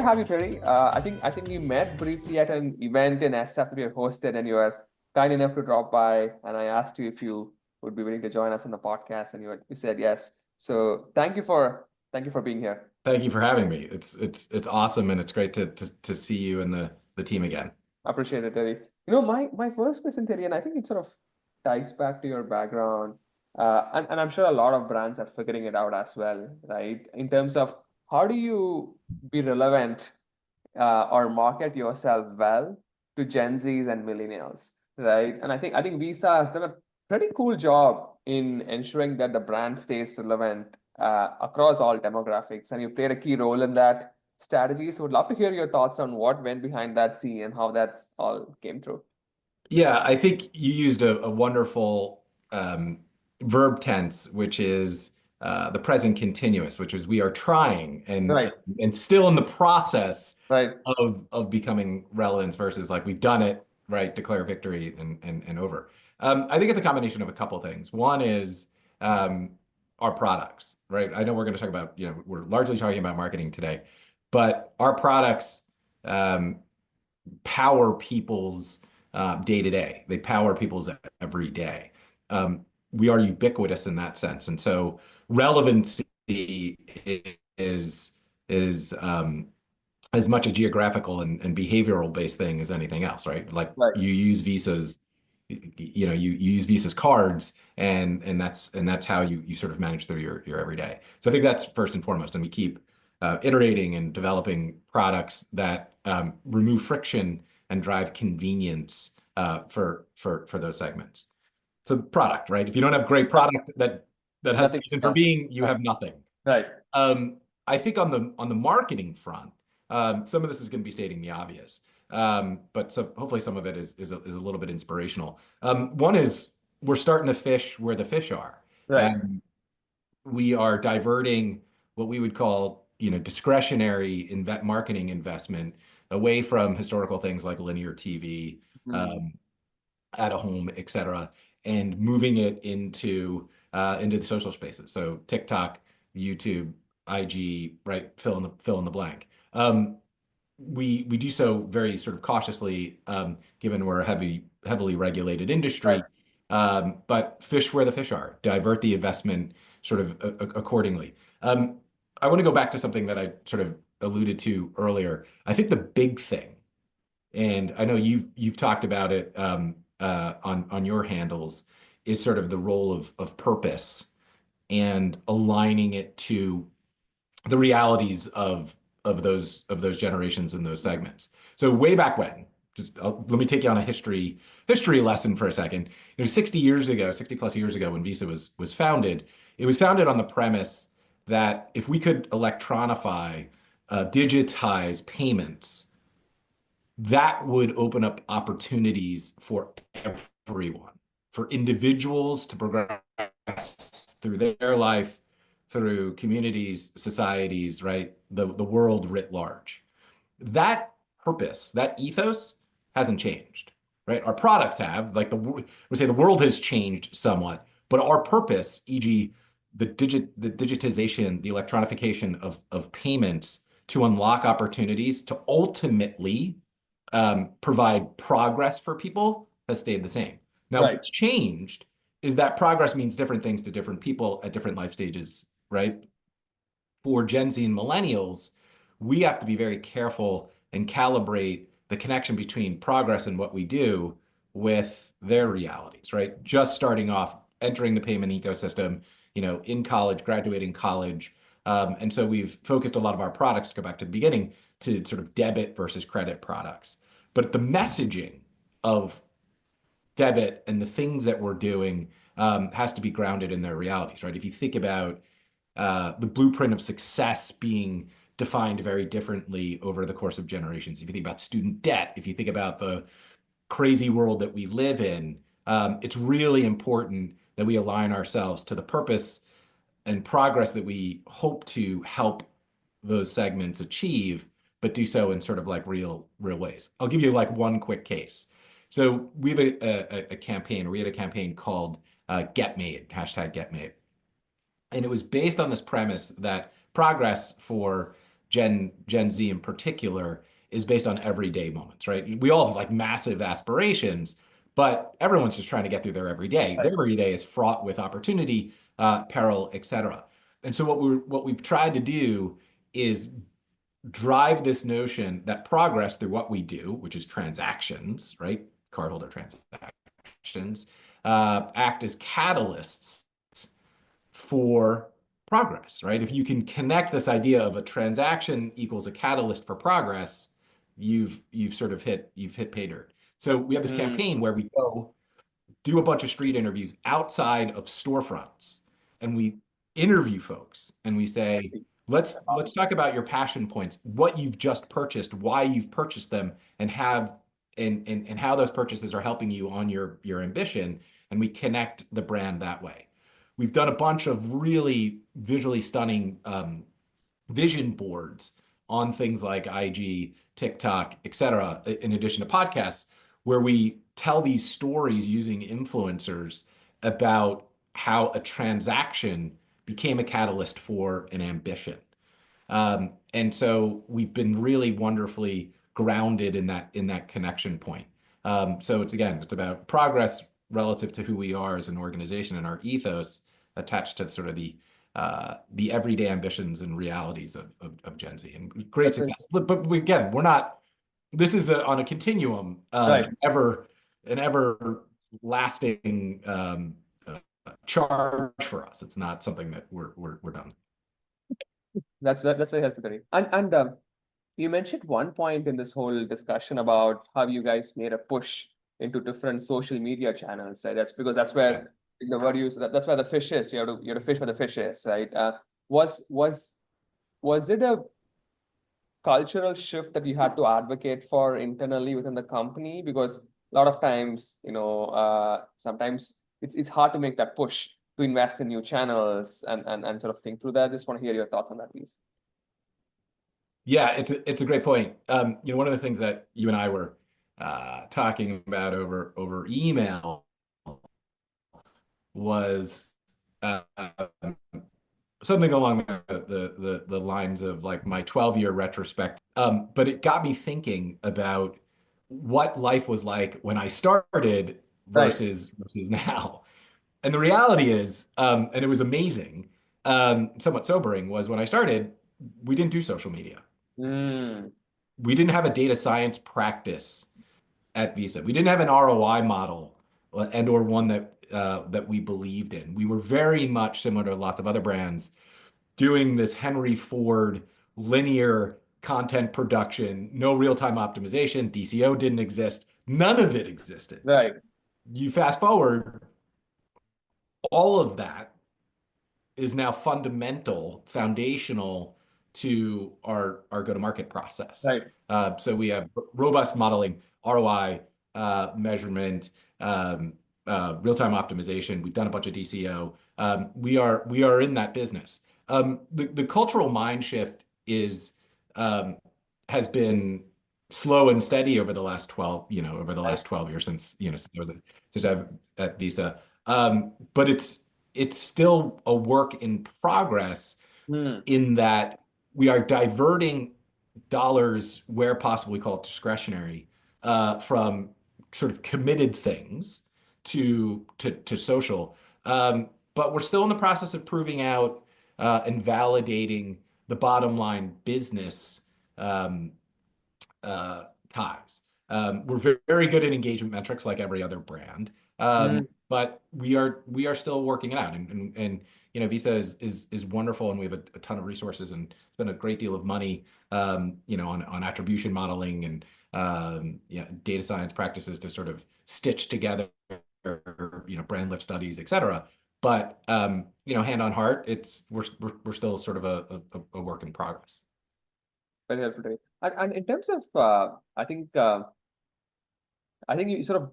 have you, Terry. I think we met briefly at an event in SF that we hosted, and you were kind enough to drop by. And I asked you if you would be willing to join us on the podcast, and you said yes. So thank you for being here. Thank you for having me. It's awesome and it's great to see you and the team again. Appreciate it, Terry. My first question, Terry, and I think it sort of ties back to your background, and I'm sure a lot of brands are figuring it out as well, right? In terms of how do you be relevant or market yourself well to Gen Zs and millennials, right? And I think Visa has done a pretty cool job in ensuring that the brand stays relevant across all demographics, and you played a key role in that strategy. So would love to hear your thoughts on what went behind that scene and how that all came through. Yeah, I think you used a wonderful verb tense, which is the present continuous, which is we are trying and Right, and still in the process right, of becoming relevance versus like we've done it, right? Declare victory and over. I think it's a combination of a couple things. One is um, our products, right? I know we're going to talk about, we're largely talking about marketing today, but our products um, power people's day to day. They power people's every day. We are ubiquitous in that sense, and so relevancy is is as much a geographical and behavioral based thing as anything else, right? Like right. you use Visa's cards, and that's how you sort of manage through your everyday. So I think that's first and foremost, and we keep iterating and developing products that remove friction and drive convenience for those segments. So the product, right? If you don't have great product that has a Nothing. reason for being, you Right, have nothing. right, I think on the marketing front, some of this is going to be stating the obvious, but so hopefully some of it is a little bit inspirational. One is we're starting to fish where the fish are. right. We are diverting what we would call, discretionary marketing investment away from historical things like linear TV, Mhm. um, at a home, et cetera, and moving it into the social spaces. So TikTok, YouTube, IG, right? Fill in the blank. We do so very sort of cautiously, given we're a heavily regulated Right. industry. But fish where the fish are, divert the investment sort of accordingly. I want to go back to something that I sort of alluded to earlier. I think the big thing, and I know you've talked about it on your handles, is sort of the role of purpose and aligning it to the realities of those generations and those segments. So way back when, let me take you on a history lesson for a second. 60 years ago, 60 plus years ago, when Visa was founded, it was founded on the premise that if we could electronify, digitize payments, that would open up opportunities for everyone, for individuals to progress through their life, through communities, societies, right? The world writ large. That purpose, that ethos hasn't changed, right? Our products have, like we say the world has changed somewhat, but our purpose, e.g., the digitization, the electronification of payments to unlock opportunities to ultimately provide progress for people has stayed the same. Now, Right. what's changed is that progress means different things to different people at different life stages, right? For Gen Z and millennials, we have to be very careful and calibrate the connection between progress and what we do with their realities, right? Just starting off, entering the payment ecosystem, in college, graduating college. And so we've focused a lot of our products, to go back to the beginning, to sort of debit versus credit products. But the messaging of debit and the things that we're doing has to be grounded in their realities, right? If you think about the blueprint of success being defined very differently over the course of generations. If you think about student debt, if you think about the crazy world that we live in, it's really important that we align ourselves to the purpose and progress that we hope to help those segments achieve, but do so in sort of like real ways. I'll give you like one quick case. So we have a campaign, or we had a campaign called Get Made, hashtag Get Made. And it was based on this premise that progress for Gen Z in particular is based on everyday moments, right? We all have like massive aspirations, but everyone's just trying to get through their everyday. Their Right. everyday is fraught with opportunity, peril, etc. And so what we've tried to do is drive this notion that progress through what we do, which is transactions, right? Cardholder transactions, act as catalysts for progress, right? If you can connect this idea of a transaction equals a catalyst for progress, you've sort of hit pay dirt. So we have this Mm, campaign where we go do a bunch of street interviews outside of storefronts, and we interview folks and we say, let's talk about your passion points, what you've just purchased, why you've purchased them, and and how those purchases are helping you on your ambition, and we connect the brand that way. We've done a bunch of really visually stunning vision boards on things like IG, TikTok, et cetera, in addition to podcasts, where we tell these stories using influencers about how a transaction became a catalyst for an ambition. And so we've been really wonderfully grounded in that connection point. So it's about progress relative to who we are as an organization and our ethos attached to sort of the everyday ambitions and realities of Gen Z and great that's success. But again, we're not. This is on a continuum, right. an ever lasting charge for us. It's not something that we're done. That's very helpful, Kareem. And you mentioned one point in this whole discussion about how you guys made a push into different social media channels, right? That's because that's Yeah. where the word you that's where the fish is. You have to fish where the fish is, right? Was was was it a cultural shift that you had to advocate for internally within the company? Because a lot of times, sometimes it's hard to make that push to invest in new channels and sort of think through that. Just want to hear your thoughts on that, please. Yeah, it's a great point. One of the things that you and I were talking about over email was uh, something along the lines of like my 12-year retrospect. But it got me thinking about what life was like when I started Right. versus now. And the reality is, and it was amazing, somewhat sobering, was when I started, we didn't do social media. Mm, We didn't have a data science practice at Visa. We didn't have an ROI model and or one that we believed in. We were very much similar to lots of other brands doing this Henry Ford linear content production, no real-time optimization, DCO didn't exist. None of it existed. right. You fast forward, all of that is now fundamental, foundational to our go-to-market process. Right. So we have robust modeling, ROI, measurement, real-time optimization. We've done a bunch of DCO. We are in that business. The cultural mind shift is um, has been slow and steady over the last 12, over the Right. last 12 years since I was at Visa. But it's still a work in progress Mm, in that we are diverting dollars where possible, we call it discretionary, from sort of committed things to social. But we're still in the process of proving out and validating the bottom line business um, ties. We're very good at engagement metrics like every other brand, mm, but we are still working it out. And Visa is wonderful, and we have a ton of resources and spend a great deal of money, on attribution modeling and data science practices to sort of stitch together, brand lift studies, et cetera. But hand on heart, we're still sort of a work in progress. very helpful, Kareem. And in terms of, I think you sort of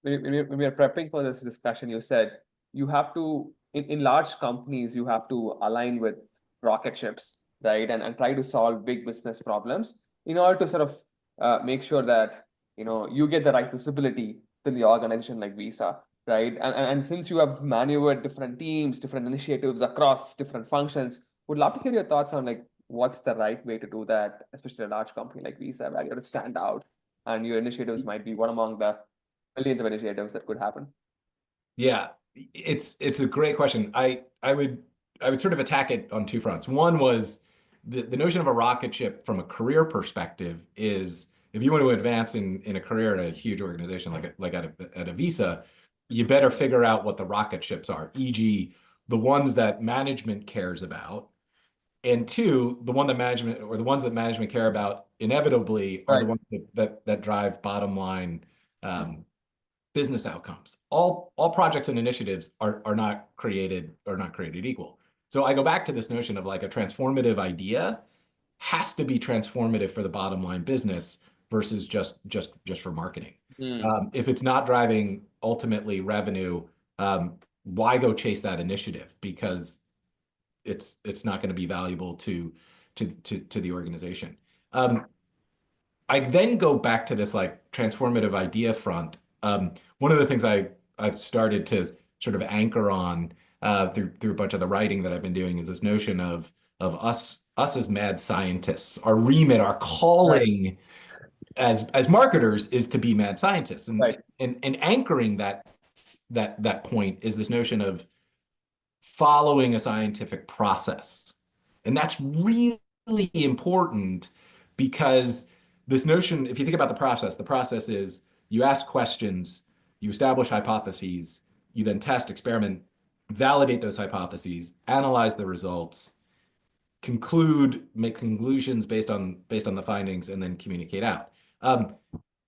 when we are prepping for this discussion, you said you have to in large companies you have to align with rocket ships, right? And try to solve big business problems in order to sort of make sure that you get the right visibility in the organization like Visa, right? And since you have maneuvered different teams, different initiatives across different functions, would love to hear your thoughts on like what's the right way to do that, especially a large company like Visa, where you have to stand out and your initiatives might be one among the millions of initiatives that could happen. Yeah, it's a great question. I would sort of attack it on two fronts. One was the notion of a rocket ship from a career perspective is if you want to advance in a career at a huge organization like at a Visa, you better figure out what the rocket ships are, e.g., the ones that management cares about. And two, the ones that management care about inevitably are the Right. ones that drive bottom line um, business outcomes. All projects and initiatives are not created equal. So I go back to this notion of like a transformative idea has to be transformative for the bottom line business versus just for marketing. Mm. If it's not driving ultimately revenue, why go chase that initiative? Because it's not going to be valuable to the organization. Um, I then go back to this like transformative idea front. One of the things I've started to sort of anchor on through a bunch of the writing that I've been doing is this notion of us as mad scientists. Our remit, our Right. calling as marketers is to be mad scientists, Right. and anchoring that point is this notion of following a scientific process. And that's really important because this notion, if you think about the process is you ask questions, you establish hypotheses, you then test, experiment, validate those hypotheses, analyze the results, make conclusions based on the findings, and then communicate out.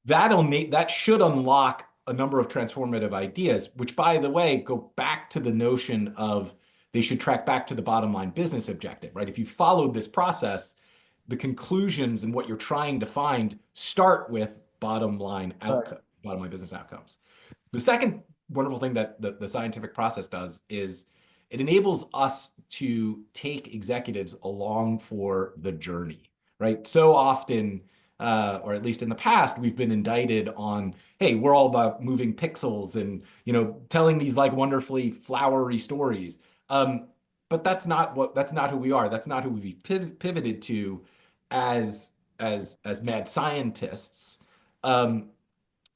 That should unlock a number of transformative ideas, which, by the way, go back to the notion of they should track back to the bottom line business objective, right? If you followed this process, the conclusions and what you're trying to find start with Right. bottom line business outcomes. The second wonderful thing that the scientific process does is it enables us to take executives along for the journey, right? So often, or at least in the past, we've been indicted on, hey, we're all about moving pixels and telling these like wonderfully flowery stories. Um, but that's not who we are. That's not who we've pivoted to as as mad scientists. Um,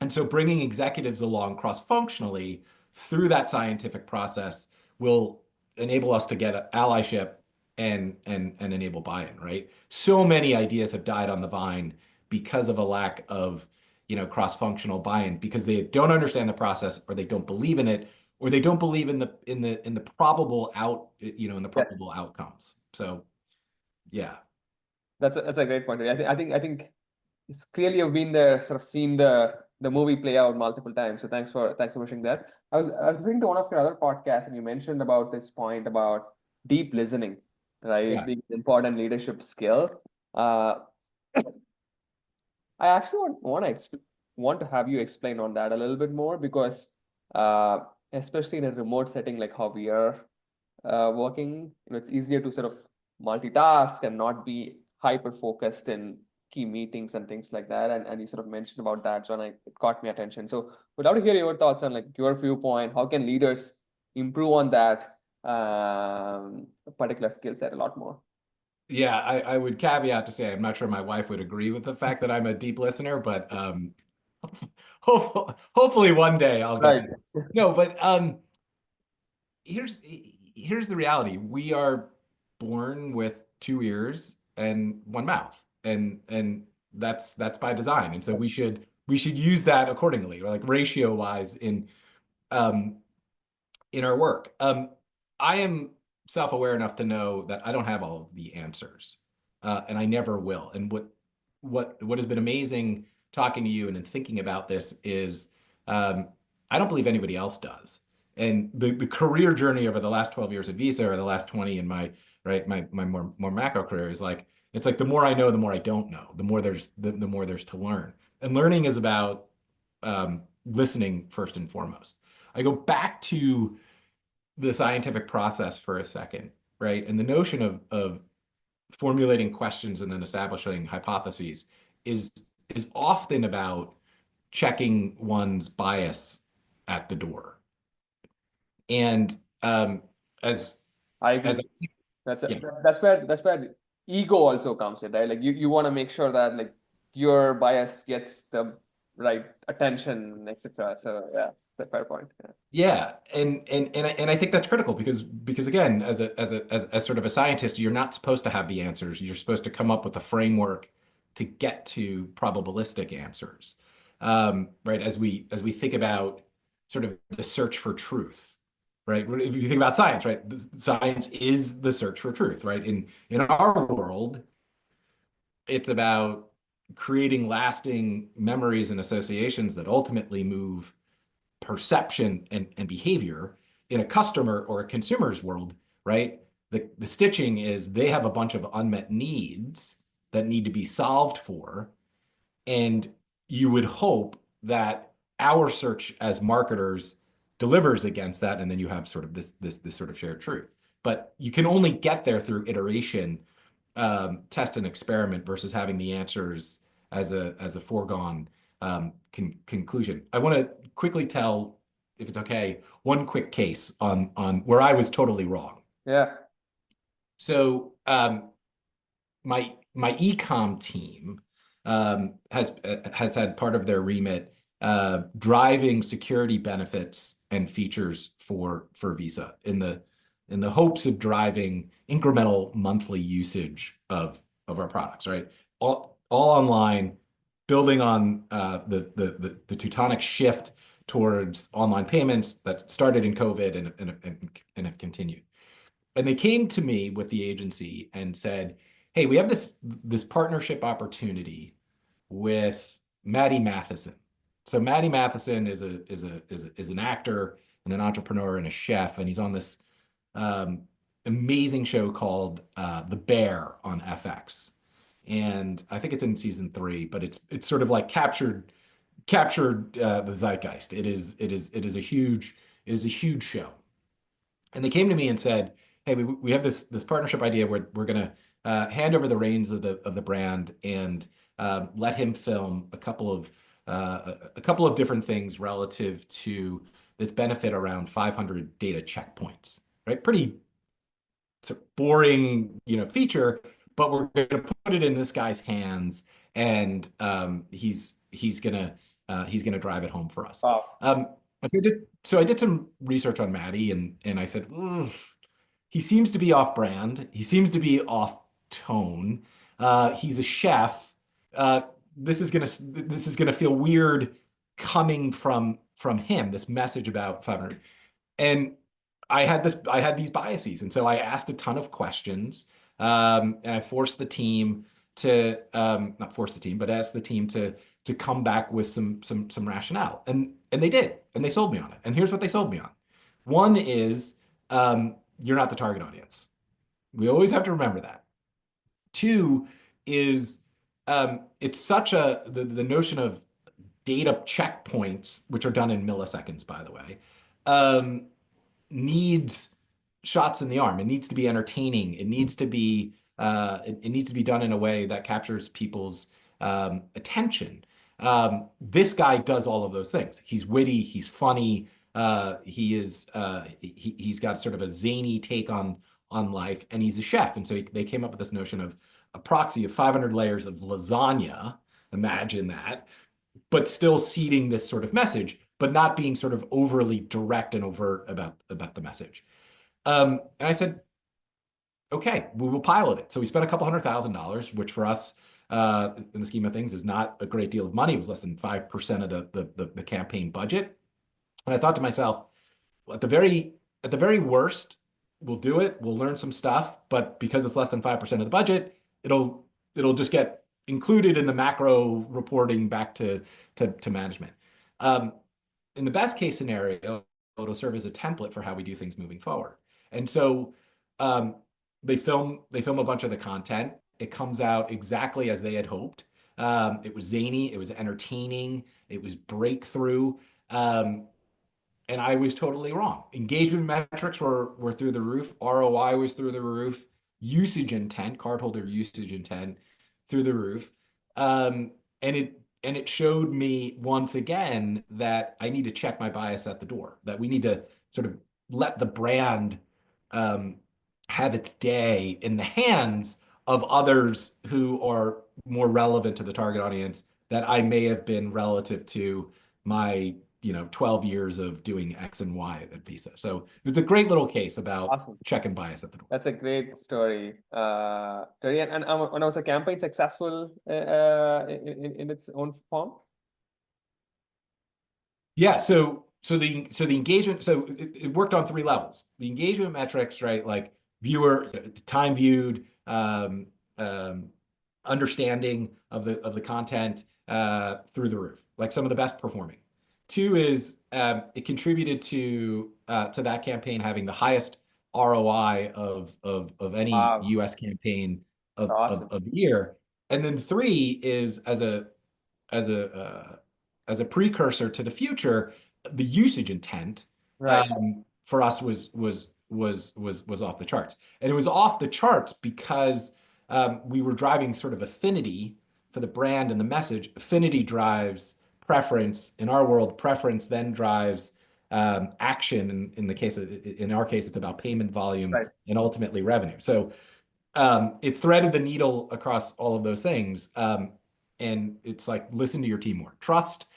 and so bringing executives along cross-functionally through that scientific process will enable us to get allyship and enable buy-in, right? So many ideas have died on the vine because of a lack of, cross-functional buy-in because they don't understand the process or they don't believe in it or they don't believe in the Yeah. probable outcomes. So, yeah. That's a great point. I think it's clearly you've been there, sort of seen the movie play out multiple times. So thanks for mentioning that. I was listening to one of your other podcasts, and you mentioned about this point about deep listening, right? Yeah. Being an important leadership skill. Uh, I actually want to have you explain on that a little bit more because, uh, especially in a remote setting like how we are working, it's easier to sort of multitask and not be hyper focused in key meetings and things like that. And you sort of mentioned about that, so it caught my attention. So would love to hear your thoughts on like your viewpoint. How can leaders improve on that particular skill set a lot more? Yeah, I would caveat to say I'm not sure my wife would agree with the fact that I'm a deep listener, but hopefully one day I'll get Right. there. No, but here's here's the reality. We are born with two ears and one mouth, and that's by design. And so we should use that accordingly, like ratio wise um in our work. I am self-aware enough to know that I don't have all of the answers, and I never will. And what has been amazing talking to you and in thinking about this is um, I don't believe anybody else does. And the career journey over the last 12 years at Visa or the last 20 in my more macro career is like it's like the more I know, the more I don't know, the more there's to learn. And learning is about listening first and foremost. I go back to the scientific process for a second, right? And the notion of formulating questions and then establishing hypotheses is is often about checking one's bias at the door. And as I as agree. That's yeah, that's where ego also comes in, right? Like you want to make sure that like your bias gets the right attention, etc. So yeah, that's a fair point. Yeah. Yeah, and I think that's critical because again, as sort of a scientist, you're not supposed to have the answers. You're supposed to come up with a framework to get to probabilistic answers, right? As we think about sort of the search for truth, right? If you think about science, right? Science is the search for truth, right? In our world, it's about creating lasting memories and associations that ultimately move perception and behavior. In a customer or a consumer's world, right? The stitching is they have a bunch of unmet needs that need to be solved for. And you would hope that our search as marketers delivers against that. And then you have sort of this sort of shared truth. But you can only get there through iteration, test and experiment versus having the answers as a foregone conclusion. I want to quickly tell, if it's okay, one quick case on where I was totally wrong. Yeah. So my ecom team has had part of their remit driving security benefits and features for Visa in the hopes of driving incremental monthly usage of our products, right? All online, building on the Teutonic shift towards online payments that started in COVID and have continued. And they came to me with the agency and said, "Hey, we have this partnership opportunity with Maddie Matheson." So Maddie Matheson is an actor and an entrepreneur and a chef, and he's on this um, amazing show called The Bear on FX. And I think it's in season 3, but it's sort of like captured the zeitgeist. It is a huge show. And they came to me and said, "Hey, we have this partnership idea where we're going to hand over the reins of the brand and let him film a couple of different things relative to this benefit around 500 data checkpoints." Right? Pretty sort of boring, feature, but we're going to put it in this guy's hands, and he's gonna drive it home for us. Wow. So I did some research on Maddie, and I said, "Oof, he seems to be off brand. He seems to be off tone. He's a chef. Uh, this is gonna feel weird coming from him. This message about 500." And I had these biases, and so I asked a ton of questions, and I forced the team to not force the team, but asked the team to come back with some rationale, and they did, and they sold me on it. And here's what they sold me on. One is you're not the target audience. We always have to remember that. Two is it's such the notion of data checkpoints, which are done in milliseconds, by the way. Um, Needs shots in the arm. It needs to be entertaining. It needs to be done in a way that captures people's attention. This guy does all of those things. He's witty. He's funny. He's got sort of a zany take on life, and he's a chef. And so they came up with this notion of a proxy of 500 layers of lasagna. Imagine that, but still seeding this sort of message, but not being sort of overly direct and overt about the message. And I said, okay, we will pilot it. So we spent a couple $100,000, which for us, in the scheme of things, is not a great deal of money. It was less than 5% of the campaign budget. And I thought to myself, well, at the very worst, we'll do it. We'll learn some stuff, but because it's less than 5% of the budget, it'll just get included in the macro reporting back to management. Um, in the best case scenario, it'll serve as a template for how we do things moving forward. And so um, they film a bunch of the content. It comes out exactly as they had hoped. It was zany, it was entertaining, it was breakthrough. Um, and I was totally wrong. Engagement metrics were through the roof. ROI was through the roof. Usage intent, cardholder usage intent, through the roof. And it showed me once again that I need to check my bias at the door. That we need to sort of let the brand um, have its day in the hands of others who are more relevant to the target audience that I may have been relative to my, 12 years of doing X and Y at Visa. So it was a great little case about Awesome. check and bias at the door. That's a great story, Terry. And was the campaign successful in its own form? Yeah, so the engagement, so it worked on three levels. The engagement metrics, right? Like viewer time viewed, um, understanding of the content through the roof, like some of the best performing. Two is it contributed to that campaign having the highest ROI of any Wow, US campaign awesome. of the year. And then three is as a as a precursor to the future, the usage intent Right, for us was off the charts, and it was off the charts because we were driving sort of affinity for the brand and the message. Affinity drives preference. In our world, preference then drives action. In our case, it's about payment volume right. and ultimately revenue. So it threaded the needle across all of those things. And it's like, listen to your team more. Trust,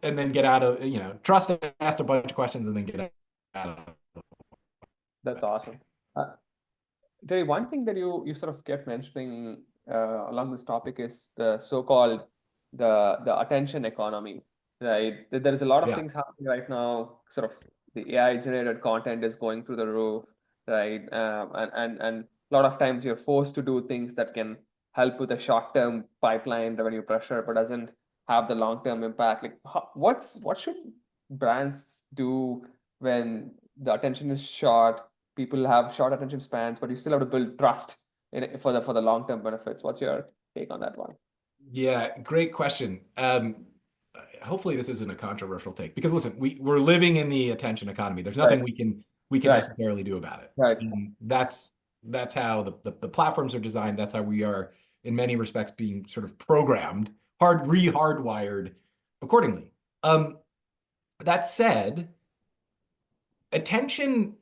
and then get out of, trust and ask a bunch of questions and then get out of That's awesome. Uh, Terry, one thing that you sort of kept mentioning along this topic is the so-called the attention economy, right? There is a lot of Yeah. things happening right now. Sort of the AI generated content is going through the roof, right? And a lot of times you're forced to do things that can help with a short-term pipeline revenue pressure, but doesn't have the long-term impact. Like, what should brands do when the attention is short? People have short attention spans, but you still have to build trust for the long term benefits. What's your take on that one? Yeah, great question. Hopefully this isn't a controversial take because listen, we're living in the attention economy. There's Right, nothing we can right, necessarily do about it. right, And that's how the platforms are designed. That's how we are in many respects being sort of programmed, hardwired accordingly. Um, that said, attention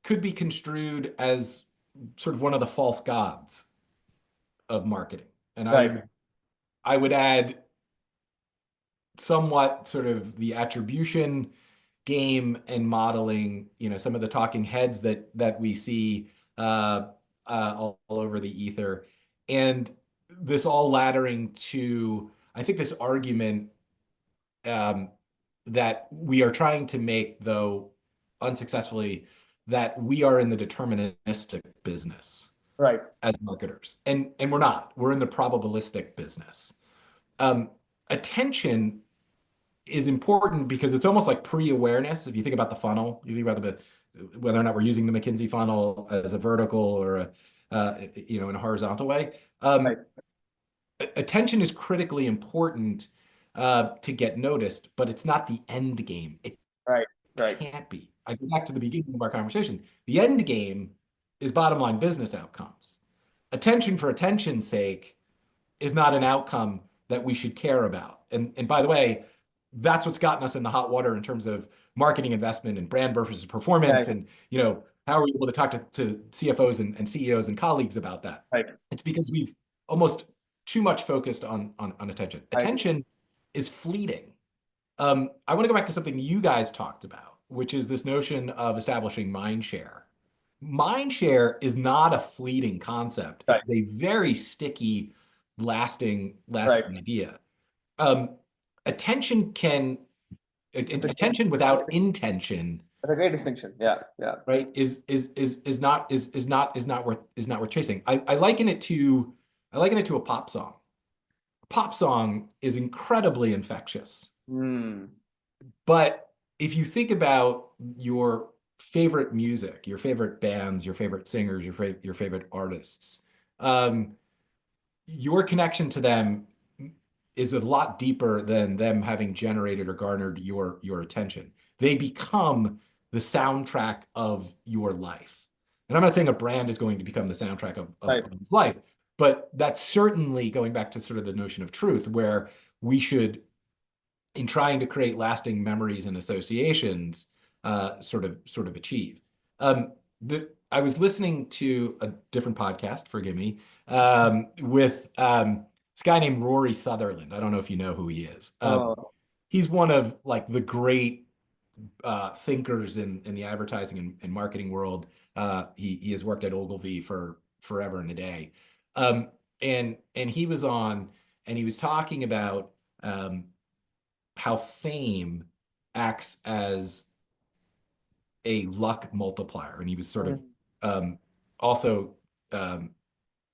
could be construed as sort of one of the false gods of marketing. And I right, would I would add somewhat sort of the attribution game and modeling, some of the talking heads that we see all over the ether, and this all laddering to, I think, this argument um, that we are trying to make, though unsuccessfully, that we are in the deterministic business right, as marketers, and we're not. We're in the probabilistic business. Um, Attention is important because it's almost like pre-awareness. If you think about the funnel, you think about whether or not we're using the McKinsey funnel as a vertical or in a horizontal way. right, Attention is critically important to get noticed, but it's not the end game. It right, right, can't be. I go back to the beginning of our conversation. The end game is bottom line business outcomes. Attention for attention's sake is not an outcome that we should care about. And by the way, that's what's gotten us in the hot water in terms of marketing investment and brand versus performance. right, And how are we able to talk to CFOs and CEOs and colleagues about that? right. It's because we've almost too much focused on attention. I agree. Attention is fleeting. I want to go back to something you guys talked about, which is this notion of establishing mind share. Mind share is not a fleeting concept. Right, It's a very sticky, lasting right. idea. Um, attention can That's a great, attention without intention, that's a great distinction. Yeah, yeah. right, is not worth chasing. I liken it to a pop song. A pop song is incredibly infectious. Hmm. But if you think about your favorite music, your favorite bands, your favorite singers, your favorite artists, um, your connection to them is a lot deeper than them having generated or garnered your attention. They become the soundtrack of your life. And I'm not saying a brand is going to become the soundtrack Right, of his life, but that's certainly going back to sort of the notion of truth, where we should, in trying to create lasting memories and associations, sort of achieve. I was listening to a different podcast, forgive me, with this guy named Rory Sutherland. I don't know if you know who he is. Oh, He's one of like the great thinkers in the advertising and marketing world. He has worked at Ogilvy for forever and a day. Um, and he was on and he was talking about how fame acts as a luck multiplier. And he was sort of mm, um, also um,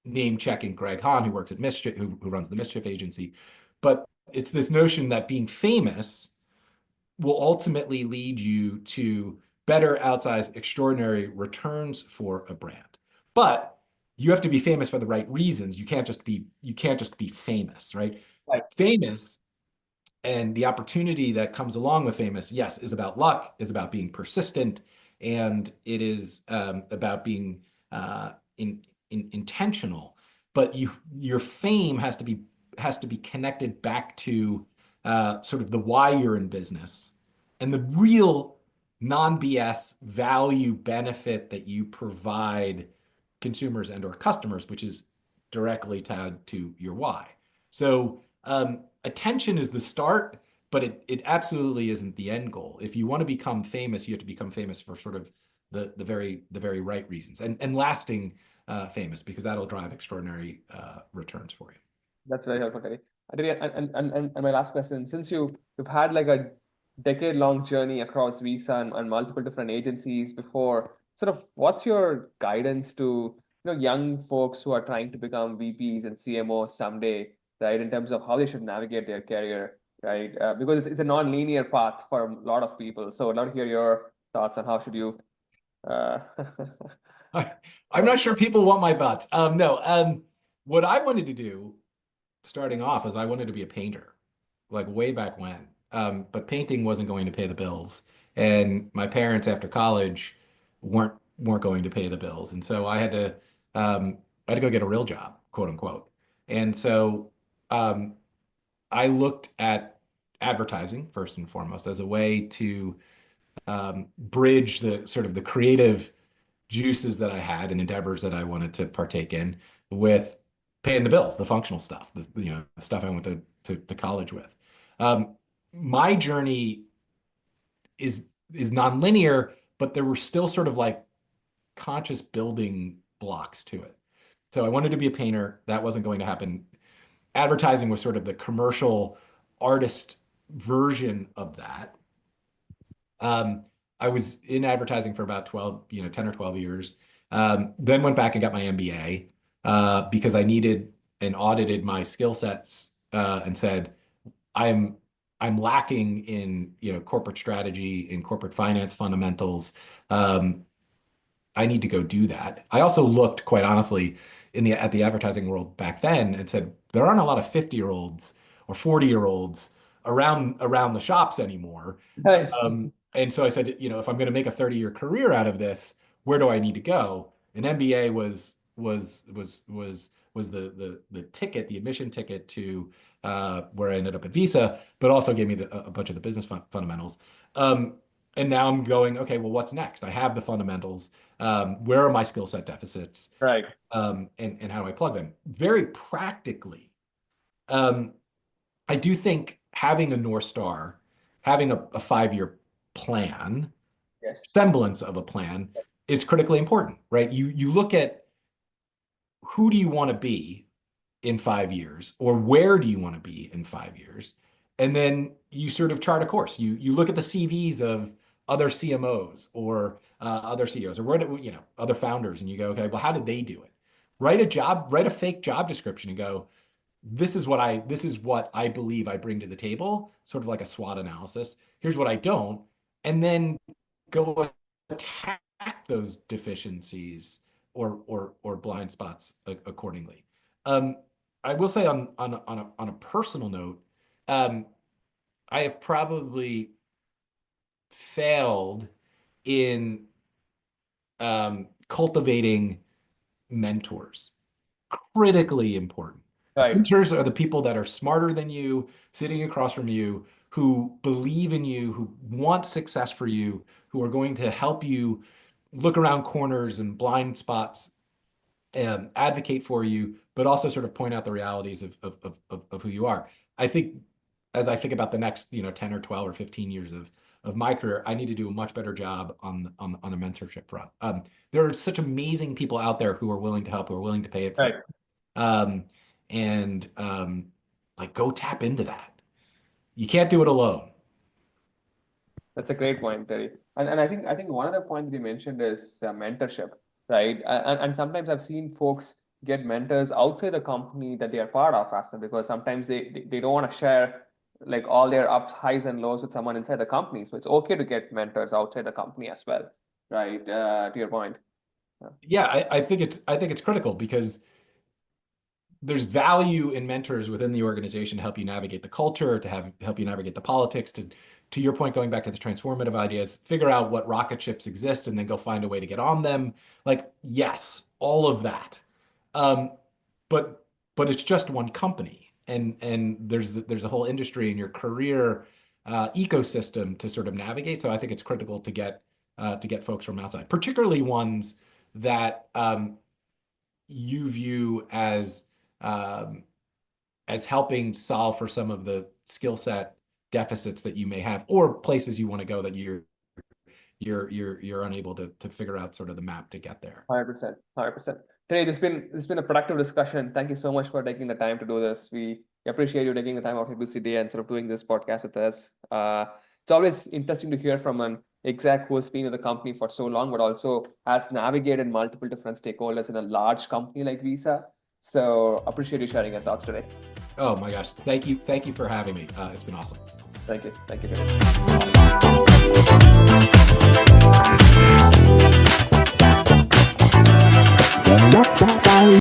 name checking Greg Hahn, who works at Mischief, who runs the Mischief agency. But it's this notion that being famous will ultimately lead you to better outsized extraordinary returns for a brand. But you have to be famous for the right reasons. You can't just be famous, right? right, Famous and the opportunity that comes along with famous, yes, is about luck, is about being persistent, and it is about being intentional. But your fame has to be connected back to sort of the why you're in business and the real non-BS value benefit that you provide consumers and or customers, which is directly tied to your why. So attention is the start, but it absolutely isn't the end goal. If you want to become famous, you have to become famous for sort of the very right reasons and lasting famous because that'll drive extraordinary returns for you. that's very helpful, Terry. Terry, and my last question, since you've had like a decade-long journey across Visa and multiple different agencies before, sort of what's your guidance to young folks who are trying to become VPs and CMOs someday, right? In terms of how they should navigate their career, right? Because it's a non-linear path for a lot of people. So I'd love to hear your thoughts on how should you uh, I'm not sure people want my thoughts. No, what I wanted to do starting off is I wanted to be a painter, like way back when. But painting wasn't going to pay the bills, and my parents after college weren't going to pay the bills, and so I had to go get a real job, quote unquote. And so I looked at advertising first and foremost as a way to bridge the sort of the creative juices that I had and endeavors that I wanted to partake in with paying the bills, the functional stuff, the stuff I went to college with. Um, my journey is is nonlinear, but there were still sort of like conscious building blocks to it. So I wanted to be a painter. That wasn't going to happen. Advertising was sort of the commercial artist version of that. Um, I was in advertising for about 12, 10 or 12 years. Then went back and got my MBA because I needed and audited my skill sets and said, I'm I'm lacking in, corporate strategy, in corporate finance fundamentals. Um, I need to go do that. I also looked, quite honestly, at the advertising world back then and said, there aren't a lot of 50-year-olds or 40-year-olds around the shops anymore. Nice. And so I said, if I'm going to make a 30-year career out of this, where do I need to go? An MBA was the ticket, the admission ticket to where I ended up at Visa, but also gave me a bunch of the business fundamentals. Um, and now I'm going, okay, well, what's next? I have the fundamentals. Where are my skill set deficits? Right. And how do I plug them? Very practically, um, I do think having a North Star, having a 5-year plan, Yes. semblance of a plan, is critically important, right? You look at who do you want to be in 5 years, or where do you want to be in 5 years, and then you sort of chart a course. You look at the CVs of other CMOs or other CEOs or other founders, and you go, okay, well, how did they do it? Write a fake job description and go, this is what I believe I bring to the table, sort of like a SWOT analysis. Here's what I don't, and then go attack those deficiencies or blind spots accordingly. Um, I will say on a personal note, um, I have probably failed in cultivating mentors. Critically important. Right. Mentors are the people that are smarter than you, sitting across from you, who believe in you, who want success for you, who are going to help you look around corners and blind spots, advocate for you, but also sort of point out the realities of who you are. I think as I think about the next, 10 or 12 or 15 years of my career, I need to do a much better job on the mentorship front. There are such amazing people out there who are willing to help, who are willing to pay it Right. forward. And like go tap into that. You can't do it alone. That's a great point, Terry. And I think one other point that you mentioned is mentorship, right? And sometimes I've seen folks get mentors outside the company that they are part of as well, because sometimes they don't want to share like all their ups, highs and lows with someone inside the company. So it's okay to get mentors outside the company as well, right? To your point. Yeah. Yeah, I think it's critical because there's value in mentors within the organization to help you navigate the culture, help you navigate the politics, to your point, going back to the transformative ideas, figure out what rocket ships exist and then go find a way to get on them. Like, yes, all of that. Um, but but it's just one company, and there's a whole industry in your career ecosystem to sort of navigate. So I think it's critical to get folks from outside, particularly ones that you view um, as helping solve for some of the skill set deficits that you may have, or places you want to go that you're unable to figure out sort of the map to get there. 100%, 100%. Today, this has been a productive discussion. Thank you so much for taking the time to do this. We appreciate you taking the time out of your busy day and sort of doing this podcast with us. It's always interesting to hear from an exec who has been in the company for so long, but also has navigated multiple different stakeholders in a large company like Visa. So appreciate you sharing your thoughts today. Oh my gosh, thank you for having me. It's been awesome. Thank you. Thank you.